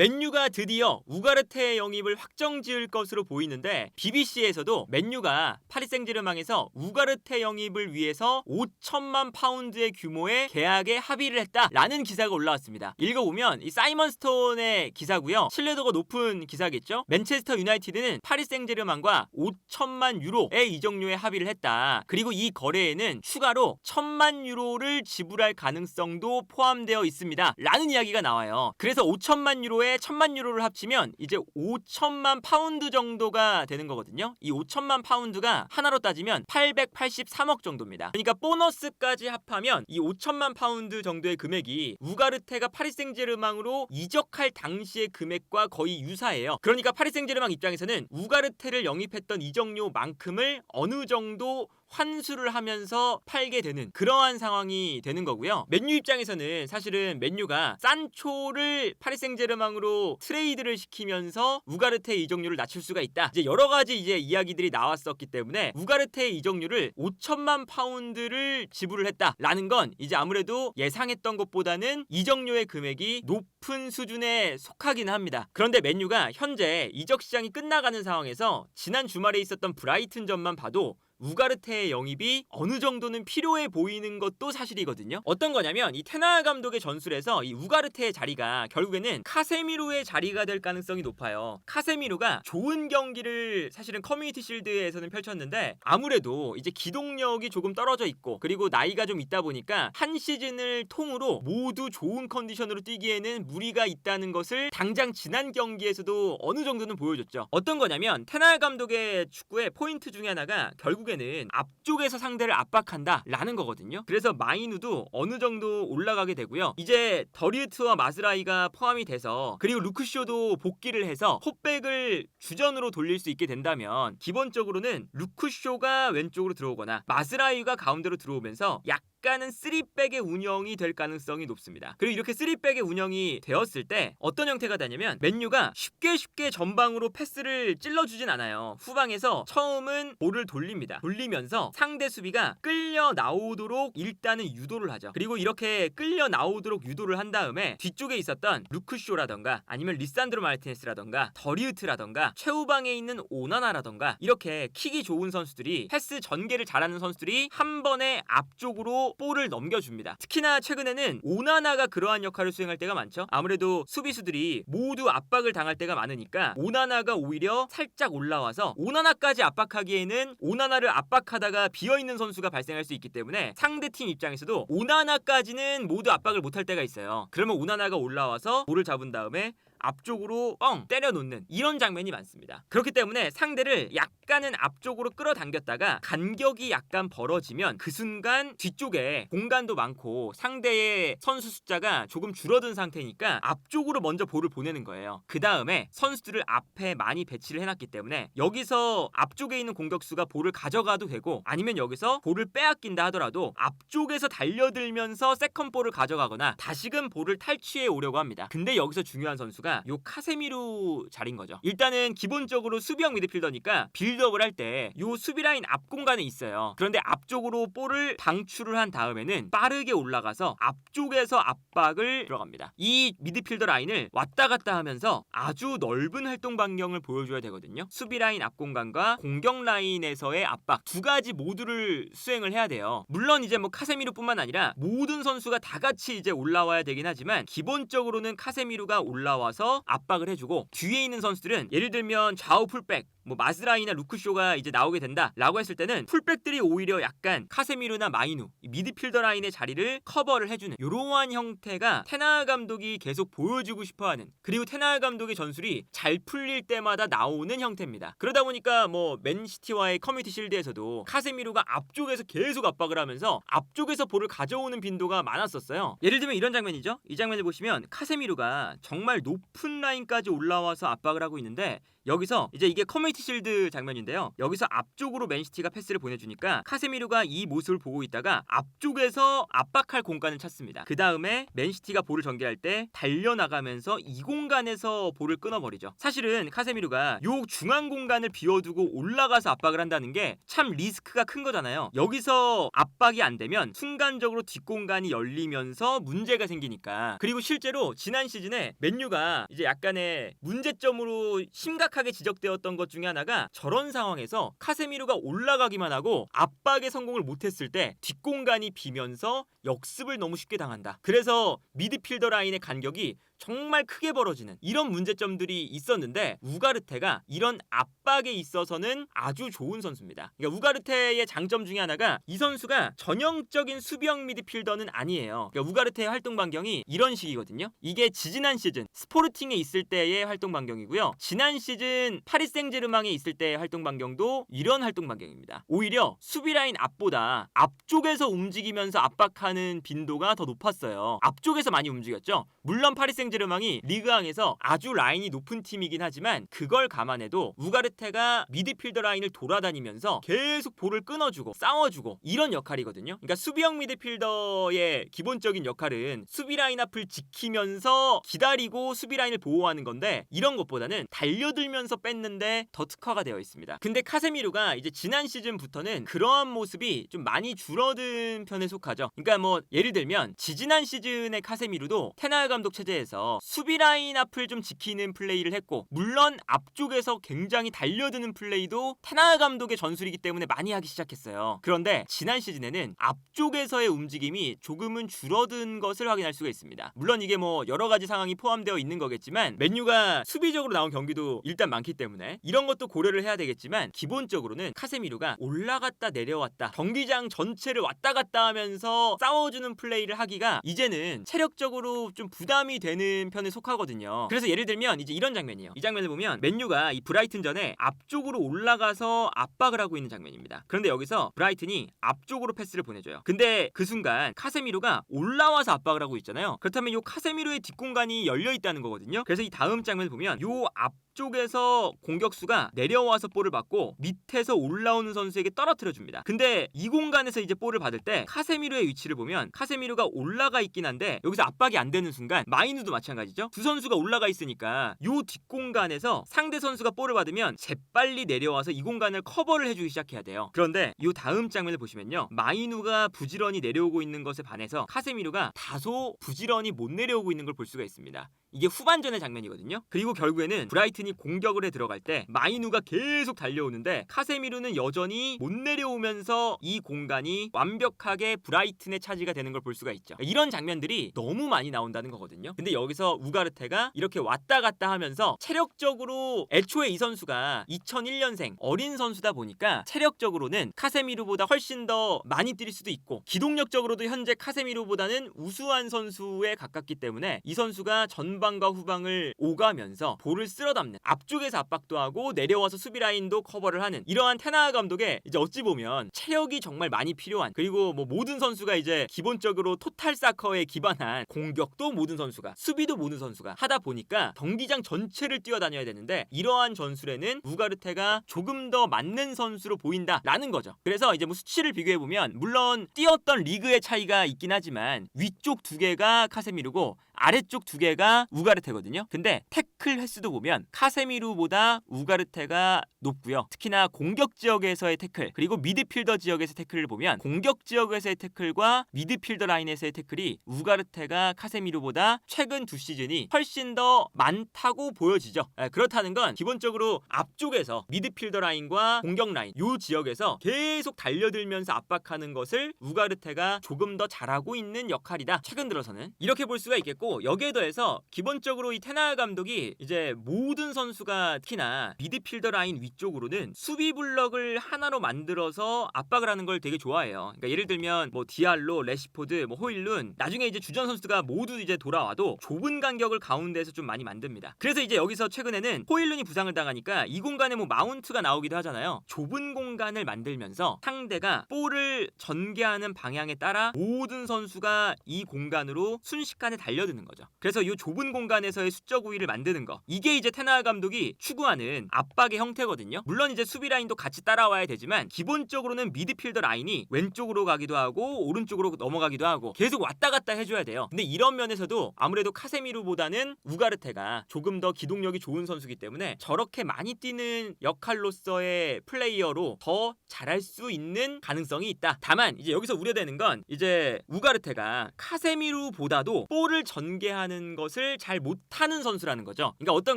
맨유가 드디어 우가르테 영입을 확정지을 것으로 보이는데 BBC에서도 맨유가 파리 생제르맹에서 우가르테 영입을 위해서 5천만 파운드의 규모의 계약에 합의를 했다라는 기사가 올라왔습니다. 읽어보면 이 사이먼 스톤의 기사고요. 신뢰도가 높은 기사겠죠. 맨체스터 유나이티드는 파리 생제르맹과 5천만 유로의 이적료에 합의를 했다. 그리고 이 거래에는 추가로 1,000만 유로를 지불할 가능성도 포함되어 있습니다. 라는 이야기가 나와요. 그래서 5천만 유로에 1,000만 유로를 합치면 이제 5천만 파운드 정도가 되는 거거든요. 이 5천만 파운드가 하나로 따지면 883억 정도입니다. 그러니까 보너스까지 합하면 이 5천만 파운드 정도의 금액이 우가르테가 파리 생제르맹으로 이적할 당시의 금액과 거의 유사해요. 그러니까 파리 생제르맹 입장에서는 우가르테를 영입했던 이적료만큼을 어느 정도 환수를 하면서 팔게 되는 그러한 상황이 되는 거고요. 맨유 입장에서는 사실은 맨유가 산초를 파리 생제르맹으로 트레이드를 시키면서 우가르테의 이적료를 낮출 수가 있다. 이제 여러 가지 이야기들이 나왔었기 때문에 우가르테의 이적료를 5천만 파운드를 지불을 했다라는 건 이제 아무래도 예상했던 것보다는 이적료의 금액이 높은 수준에 속하기는 합니다. 그런데 맨유가 현재 이적 시장이 끝나가는 상황에서 지난 주말에 있었던 브라이튼전만 봐도 우가르테의 영입이 어느 정도는 필요해 보이는 것도 사실이거든요. 어떤 거냐면 이 테나 감독의 전술에서 이 우가르테의 자리가 결국에는 카세미루의 자리가 될 가능성이 높아요. 카세미루가 좋은 경기를 사실은 커뮤니티 실드에서는 펼쳤는데 아무래도 이제 기동력이 조금 떨어져 있고 그리고 나이가 좀 있다 보니까 한 시즌을 통으로 모두 좋은 컨디션으로 뛰기에는 무리가 있다는 것을 당장 지난 경기에서도 어느 정도는 보여줬죠. 어떤 거냐면 테나 감독의 축구의 포인트 중에 하나가 결국에는 앞쪽에서 상대를 압박한다 라는 거거든요. 그래서 마이누도 어느 정도 올라가게 되고요. 이제 더리우트와 마즈라이가 포함이 돼서 그리고 루크쇼도 복귀를 해서 헛백을 주전으로 돌릴 수 있게 된다면 기본적으로는 루크쇼가 왼쪽으로 들어오거나 마즈라이가 가운데로 들어오면서 약간은 3백의 운영이 될 가능성이 높습니다. 그리고 이렇게 3백의 운영이 되었을 때 어떤 형태가 되냐면 맨유가 쉽게 전방으로 패스를 찔러주진 않아요. 후방에서 처음은 볼을 돌리면서 상대 수비가 끌려 나오도록 일단은 유도를 하죠. 그리고 이렇게 끌려 나오도록 유도를 한 다음에 뒤쪽에 있었던 루크쇼라던가 아니면 리산드로 마르티네스라던가 더리우트라던가 최후방에 있는 오나나라던가 이렇게 킥이 좋은 선수들이 패스 전개를 잘하는 선수들이 한 번에 앞쪽으로 볼을 넘겨줍니다. 특히나 최근에는 오나나가 그러한 역할을 수행할 때가 많죠. 아무래도 수비수들이 모두 압박을 당할 때가 많으니까 오나나가 오히려 살짝 올라와서 오나나까지 압박하기에는 오나나를 압박하다가 비어있는 선수가 발생할 수 있기 때문에 상대팀 입장에서도 오나나까지는 모두 압박을 못할 때가 있어요. 그러면 오나나가 올라와서 볼을 잡은 다음에 앞쪽으로 뻥 때려놓는 이런 장면이 많습니다. 그렇기 때문에 상대를 약간은 앞쪽으로 끌어당겼다가 간격이 약간 벌어지면 그 순간 뒤쪽에 공간도 많고 상대의 선수 숫자가 조금 줄어든 상태니까 앞쪽으로 먼저 볼을 보내는 거예요. 그 다음에 선수들을 앞에 많이 배치를 해놨기 때문에 여기서 앞쪽에 있는 공격수가 볼을 가져가도 되고 아니면 여기서 볼을 빼앗긴다 하더라도 앞쪽에서 달려들면서 세컨볼을 가져가거나 다시금 볼을 탈취해 오려고 합니다. 근데 여기서 중요한 선수가 요 카세미루 자리인 거죠. 일단은 기본적으로 수비형 미드필더니까 빌드업을 할 때 요 수비 라인 앞 공간에 있어요. 그런데 앞쪽으로 볼을 방출을 한 다음에는 빠르게 올라가서 앞쪽에서 압박을 들어갑니다. 이 미드필더 라인을 왔다 갔다 하면서 아주 넓은 활동 반경을 보여줘야 되거든요. 수비 라인 앞 공간과 공격 라인에서의 압박 두 가지 모두를 수행을 해야 돼요. 물론 이제 뭐 카세미루뿐만 아니라 모든 선수가 다 같이 이제 올라와야 되긴 하지만 기본적으로는 카세미루가 올라와서 압박을 해주고 뒤에 있는 선수들은 예를 들면 좌우 풀백 뭐 마즈라이나 루크쇼가 이제 나오게 된다 라고 했을 때는 풀백들이 오히려 약간 카세미루나 마이누 미드필더 라인의 자리를 커버를 해주는 이러한 형태가 테나 감독이 계속 보여주고 싶어하는 그리고 테나 감독의 전술이 잘 풀릴 때마다 나오는 형태입니다. 그러다 보니까 뭐 맨시티와의 커뮤니티 실드에서도 카세미루가 앞쪽에서 계속 압박을 하면서 앞쪽에서 볼을 가져오는 빈도가 많았었어요. 예를 들면 이런 장면이죠. 이 장면을 보시면 카세미루가 정말 높은 라인까지 올라와서 압박을 하고 있는데 여기서 이제 이게 커뮤니티 커뮤니티 실드 장면인데요. 여기서 앞쪽으로 맨시티가 패스를 보내주니까 카세미루가 이 모습을 보고 있다가 앞쪽에서 압박할 공간을 찾습니다. 그 다음에 맨시티가 볼을 전개할 때 달려나가면서 이 공간에서 볼을 끊어버리죠. 사실은 카세미루가 요 중앙 공간을 비워두고 올라가서 압박을 한다는 게 참 리스크가 큰 거잖아요. 여기서 압박이 안 되면 순간적으로 뒷공간이 열리면서 문제가 생기니까. 그리고 실제로 지난 시즌에 맨유가 이제 약간의 문제점으로 심각하게 지적되었던 것 중에 하나가 저런 상황에서 카세미루가 올라가기만 하고 압박에 성공을 못했을 때 뒷공간이 비면서 역습을 너무 쉽게 당한다. 그래서 미드필더 라인의 간격이 정말 크게 벌어지는 이런 문제점들이 있었는데 우가르테가 이런 압박에 있어서는 아주 좋은 선수입니다. 그러니까 우가르테의 장점 중에 하나가 이 선수가 전형적인 수비형 미드필더는 아니에요. 그러니까 우가르테의 활동 반경이 이런 식이거든요. 이게 지지난 시즌 스포르팅에 있을 때의 활동 반경이고요. 지난 시즌 파리 생제르맹에 있을 때의 활동 반경도 이런 활동 반경입니다. 오히려 수비 라인 앞보다 앞쪽에서 움직이면서 압박하는 빈도가 더 높았어요. 앞쪽에서 많이 움직였죠. 물론 파리 생제르맹이 리그왕에서 아주 라인이 높은 팀이긴 하지만 그걸 감안해도 우가르테가 미드필더 라인을 돌아다니면서 계속 볼을 끊어주고 싸워주고 이런 역할이거든요. 그러니까 수비형 미드필더의 기본적인 역할은 수비 라인 앞을 지키면서 기다리고 수비 라인을 보호하는 건데 이런 것보다는 달려들면서 뺐는데 더 특화가 되어 있습니다. 근데 카세미루가 이제 지난 시즌부터는 그러한 모습이 좀 많이 줄어든 편에 속하죠. 그러니까 뭐 예를 들면 지지난 시즌의 카세미루도 테나르 감독 체제에서 수비 라인 앞을 좀 지키는 플레이를 했고 물론 앞쪽에서 굉장히 달려드는 플레이도 테나르 감독의 전술이기 때문에 많이 하기 시작했어요. 그런데 지난 시즌에는 앞쪽에서의 움직임이 조금은 줄어든 것을 확인할 수가 있습니다. 물론 이게 뭐 여러 가지 상황이 포함되어 있는 거겠지만 맨유가 수비적으로 나온 경기도 일단 많기 때문에 이런 것도 고려를 해야 되겠지만 기본적으로는 카세미루가 올라갔다 내려왔다 경기장 전체를 왔다 갔다 하면서 싸워주는 플레이를 하기가 이제는 체력적으로 좀 부담이 되는 편에 속하거든요. 그래서 예를 들면 이제 이런 장면이에요. 이 장면을 보면 맨유가 이 브라이튼전에 앞쪽으로 올라가서 압박을 하고 있는 장면입니다. 그런데 여기서 브라이튼이 앞쪽으로 패스를 보내줘요. 근데 그 순간 카세미루가 올라와서 압박을 하고 있잖아요. 그렇다면 이 카세미루의 뒷공간이 열려 있다는 거거든요. 그래서 이 다음 장면을 보면 이 앞쪽에서 공격수가 내려와서 볼을 받고 밑에서 올라오는 선수에게 떨어뜨려 줍니다. 근데 이 공간에서 이제 볼을 받을 때 카세미루의 위치를 보면 카세미루가 올라가 있긴 한데 여기서 압박이 안 되는 순간 마이누도 마찬가지죠. 두 선수가 올라가 있으니까 요 뒷공간에서 상대 선수가 볼을 받으면 재빨리 내려와서 이 공간을 커버를 해주기 시작해야 돼요. 그런데 요 다음 장면을 보시면요. 마이누가 부지런히 내려오고 있는 것에 반해서 카세미루가 다소 부지런히 못 내려오고 있는 걸 볼 수가 있습니다. 이게 후반전의 장면이거든요. 그리고 결국에는 브라이튼이 공격을 해 들어갈 때 마이누가 계속 달려오는데 카세미루는 여전히 못 내려오면서 이 공간이 완벽하게 브라이튼의 차지가 되는 걸 볼 수가 있죠. 이런 장면들이 너무 많이 나온다는 거거든요. 근데 여기서 우가르테가 이렇게 왔다 갔다 하면서 체력적으로 애초에 이 선수가 2001년생 어린 선수다 보니까 체력적으로는 카세미루보다 훨씬 더 많이 뛸 수도 있고 기동력적으로도 현재 카세미루보다는 우수한 선수에 가깝기 때문에 이 선수가 전방과 후방을 오가면서 볼을 쓸어담는 앞쪽에서 압박도 하고 내려와서 수비 라인도 커버를 하는 이러한 테나르 감독의 이제 어찌 보면 체력이 정말 많이 필요한 그리고 뭐 모든 선수가 이제 기본적으로 토탈 사커에 기반한 공격도 모든 선수가 수비도 모든 선수가 하다 보니까 경기장 전체를 뛰어다녀야 되는데 이러한 전술에는 우가르테가 조금 더 맞는 선수로 보인다라는 거죠. 그래서 이제 뭐 수치를 비교해 보면 물론 뛰었던 리그의 차이가 있긴 하지만 위쪽 두 개가 카세미루고 아래쪽 두 개가 우가르테거든요. 근데 태클 횟수도 보면 카세미루보다 우가르테가 높고요. 특히나 공격 지역에서의 태클 그리고 미드필더 지역에서의 태클을 보면 공격 지역에서의 태클과 미드필더 라인에서의 태클이 우가르테가 카세미루보다 최근 두 시즌이 훨씬 더 많다고 보여지죠. 그렇다는 건 기본적으로 앞쪽에서 미드필더 라인과 공격 라인 요 지역에서 계속 달려들면서 압박하는 것을 우가르테가 조금 더 잘하고 있는 역할이다. 최근 들어서는 이렇게 볼 수가 있겠고 여기에 더해서 기본적으로 이 테나르 감독이 이제 모든 선수가 특히나 미드필더 라인 위쪽으로는 수비 블럭을 하나로 만들어서 압박을 하는 걸 되게 좋아해요. 그러니까 예를 들면 뭐 디알로, 레시포드, 뭐 호일룬 나중에 이제 주전 선수가 모두 이제 돌아와도 좁은 간격을 가운데에서 좀 많이 만듭니다. 그래서 이제 여기서 최근에는 호일룬이 부상을 당하니까 이 공간에 뭐 마운트가 나오기도 하잖아요. 좁은 공간을 만들면서 상대가 볼을 전개하는 방향에 따라 모든 선수가 이 공간으로 순식간에 달려드는 있는 거죠. 그래서 이 좁은 공간에서의 수적 우위를 만드는 거, 이게 이제 테나 감독이 추구하는 압박의 형태거든요. 물론 이제 수비 라인도 같이 따라와야 되지만 기본적으로는 미드필더 라인이 왼쪽으로 가기도 하고 오른쪽으로 넘어가기도 하고 계속 왔다 갔다 해줘야 돼요. 근데 이런 면에서도 아무래도 카세미루보다는 우가르테가 조금 더 기동력이 좋은 선수이기 때문에 저렇게 많이 뛰는 역할로서의 플레이어로 더 잘할 수 있는 가능성이 있다. 다만 이제 여기서 우려되는 건 이제 우가르테가 카세미루보다도 볼을 전개하는 것을 잘 못하는 선수라는 거죠. 그러니까 어떤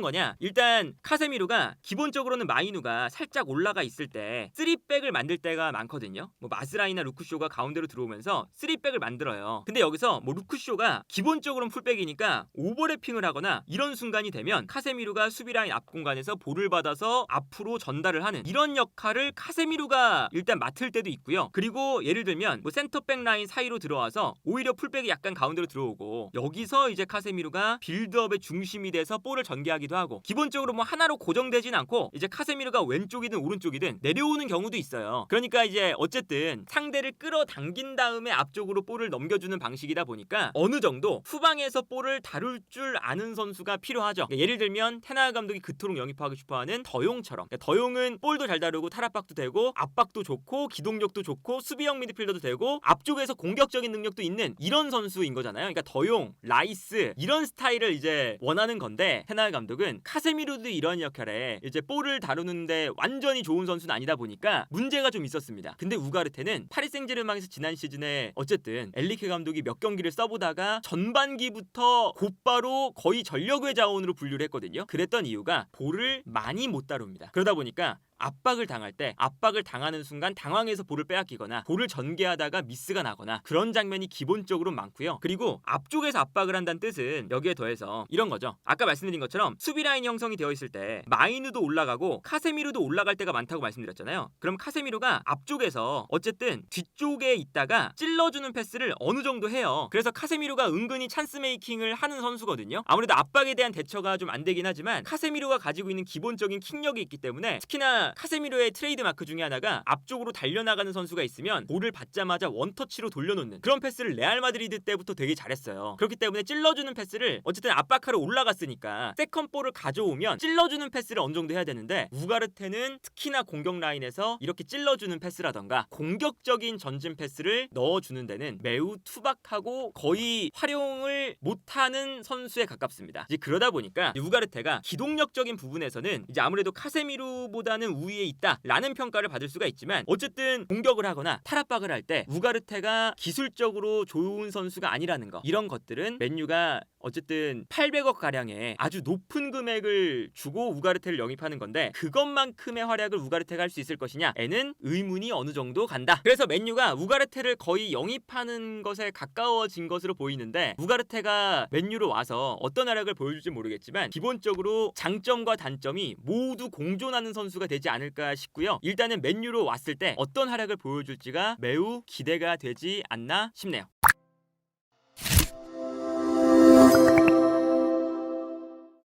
거냐? 일단 카세미루가 기본적으로는 마이누가 살짝 올라가 있을 때 3백을 만들 때가 많거든요. 뭐 마스라이나 루크쇼가 가운데로 들어오면서 3백을 만들어요. 근데 여기서 뭐 루크쇼가 기본적으로는 풀백이니까 오버래핑을 하거나 이런 순간이 되면 카세미루가 수비라인 앞 공간에서 볼을 받아서 앞으로 전달을 하는 이런 역할을 카세미루가 일단 맡을 때도 있고요. 그리고 예를 들면 뭐 센터백 라인 사이로 들어와서 오히려 풀백이 약간 가운데로 들어오고 여기서 이제 카세미루가 빌드업의 중심이 돼서 볼을 전개하기도 하고 기본적으로 뭐 하나로 고정되진 않고 이제 카세미루가 왼쪽이든 오른쪽이든 내려오는 경우도 있어요. 그러니까 이제 어쨌든 상대를 끌어당긴 다음에 앞쪽으로 볼을 넘겨주는 방식이다 보니까 어느 정도 후방에서 볼을 다룰 줄 아는 선수가 필요하죠. 그러니까 예를 들면 테나 감독이 그토록 영입하고 싶어하는 더용처럼, 그러니까 더용은 볼도 잘 다루고 탈압박도 되고 압박도 좋고 기동력도 좋고 수비형 미드필더도 되고 앞쪽에서 공격적인 능력도 있는 이런 선수인 거잖아요. 그러니까 더용, 라이스 이런 스타일을 이제 원하는 건데 테나 감독은 카세미루도 이런 역할에 이제 볼을 다루는데 완전히 좋은 선수는 아니다 보니까 문제가 좀 있었습니다. 근데 우가르테는 파리 생제르맹에서 지난 시즌에 어쨌든 엘리케 감독이 몇 경기를 써보다가 전반기부터 곧바로 거의 전력외 자원으로 분류를 했거든요. 그랬던 이유가 볼을 많이 못 다룹니다. 그러다 보니까 압박을 당할 때 압박을 당하는 순간 당황해서 볼을 빼앗기거나 볼을 전개하다가 미스가 나거나 그런 장면이 기본적으로 많고요. 그리고 앞쪽에서 압박을 한다는 뜻은 여기에 더해서 이런 거죠. 아까 말씀드린 것처럼 수비 라인 형성이 되어 있을 때 마이누도 올라가고 카세미루도 올라갈 때가 많다고 말씀드렸잖아요. 그럼 카세미루가 앞쪽에서 어쨌든 뒤쪽에 있다가 찔러주는 패스를 어느 정도 해요. 그래서 카세미루가 은근히 찬스 메이킹을 하는 선수거든요. 아무래도 압박에 대한 대처가 좀 안 되긴 하지만 카세미루가 가지고 있는 기본적인 킥력이 있기 때문에 특히나 카세미로의 트레이드 마크 중에 하나가 앞쪽으로 달려나가는 선수가 있으면 볼을 받자마자 원터치로 돌려놓는 그런 패스를 레알 마드리드 때부터 되게 잘했어요. 그렇기 때문에 찔러주는 패스를 어쨌든 압박하러 올라갔으니까 세컨볼을 가져오면 찔러주는 패스를 어느 정도 해야 되는데 우가르테는 특히나 공격 라인에서 이렇게 찔러주는 패스라던가 공격적인 전진 패스를 넣어주는 데는 매우 투박하고 거의 활용을 못하는 선수에 가깝습니다. 이제 그러다 보니까 우가르테가 기동력적인 부분에서는 이제 아무래도 카세미루보다는 우위에 있다라는 평가를 받을 수가 있지만 어쨌든 공격을 하거나 탈압박을 할 때 우가르테가 기술적으로 좋은 선수가 아니라는 거, 이런 것들은 맨유가 어쨌든 800억 가량의 아주 높은 금액을 주고 우가르테를 영입하는 건데 그것만큼의 활약을 우가르테가 할 수 있을 것이냐에는 의문이 어느 정도 간다. 그래서 맨유가 우가르테를 거의 영입하는 것에 가까워진 것으로 보이는데 우가르테가 맨유로 와서 어떤 활약을 보여줄지 모르겠지만 기본적으로 장점과 단점이 모두 공존하는 선수가 되지 않을까 싶고요. 일단은 맨유로 왔을 때 어떤 활약을 보여줄지가 매우 기대가 되지 않나 싶네요.